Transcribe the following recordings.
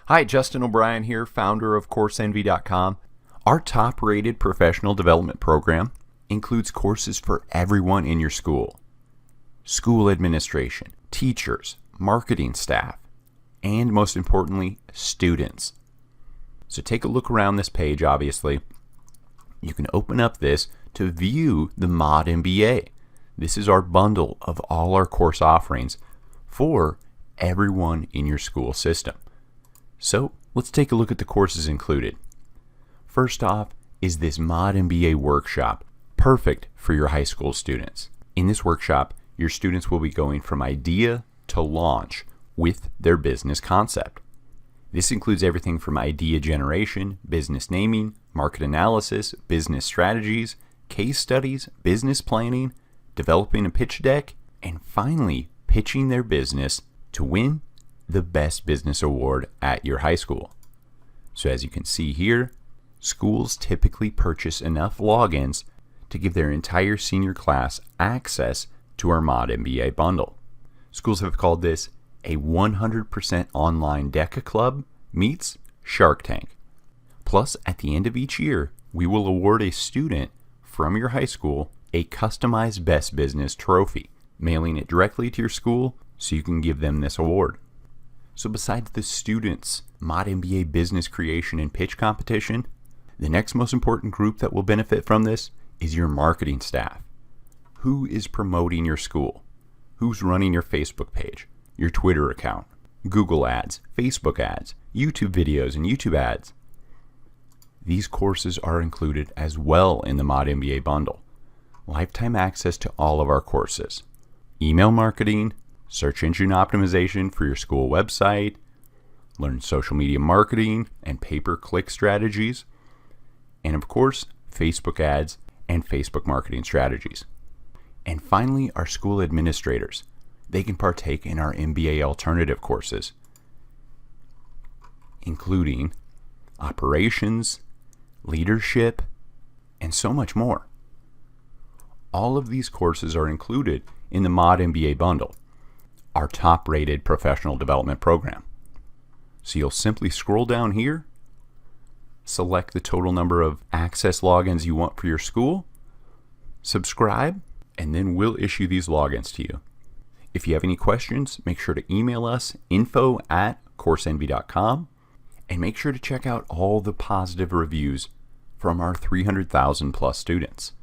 Hi, Justin O'Brien here, founder of CourseEnvy.com. Our top-rated professional development program includes courses for everyone in your school. School administration, teachers, marketing staff, and most importantly, students. So take a look around this page, obviously. You can open up this to view the modMBA. This is our bundle of all our course offerings for everyone in your school system. So let's take a look at the courses included. First off is this modMBA workshop, perfect for your high school students. In this workshop, your students will be going from idea to launch with their business concept. This includes everything from idea generation, business naming, market analysis, business strategies, case studies, business planning, developing a pitch deck, and finally pitching their business to win the Best Business Award at your high school. So as you can see here, schools typically purchase enough logins to give their entire senior class access to our modMBA bundle. Schools have called this a 100% online DECA Club meets Shark Tank. Plus, at the end of each year, we will award a student from your high school a customized Best Business trophy, mailing it directly to your school so you can give them this award. So besides the students' modMBA business creation and pitch competition, the next most important group that will benefit from this is your marketing staff. Who is promoting your school? Who's running your Facebook page, your Twitter account, Google ads, Facebook ads, YouTube videos, and YouTube ads? These courses are included as well in the modMBA bundle. Lifetime access to all of our courses. Email marketing, search engine optimization for your school website, learn social media marketing and pay-per-click strategies, and of course, Facebook ads and Facebook marketing strategies. And finally, our school administrators. They can partake in our MBA alternative courses, including operations, leadership, and so much more. All of these courses are included in the modMBA bundle, our top-rated professional development program. So you'll simply scroll down here, select the total number of access logins you want for your school, subscribe, and then we'll issue these logins to you. If you have any questions, make sure to email us info@CourseEnvy.com, and make sure to check out all the positive reviews from our 300,000 plus students.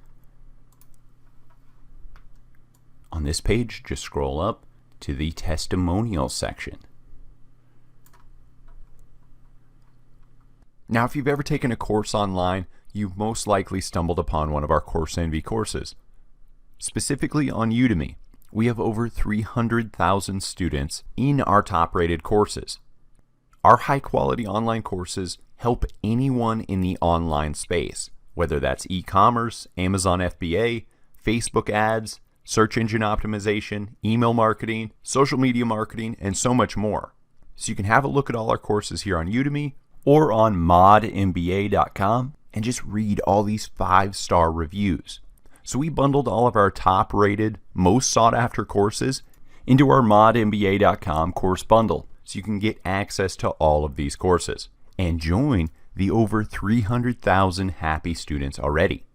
On this page, just scroll up to the testimonials section. Now, if you've ever taken a course online, you've most likely stumbled upon one of our CourseEnvy courses. Specifically on Udemy, we have over 300,000 students in our top-rated courses. Our high-quality online courses help anyone in the online space, whether that's e-commerce, Amazon FBA, Facebook ads, search engine optimization, email marketing, social media marketing, and so much more. So you can have a look at all our courses here on Udemy or on modMBA.com and just read all these 5-star reviews. So we bundled all of our top-rated, most sought-after courses into our modMBA.com course bundle, so you can get access to all of these courses and join the over 300,000 happy students already.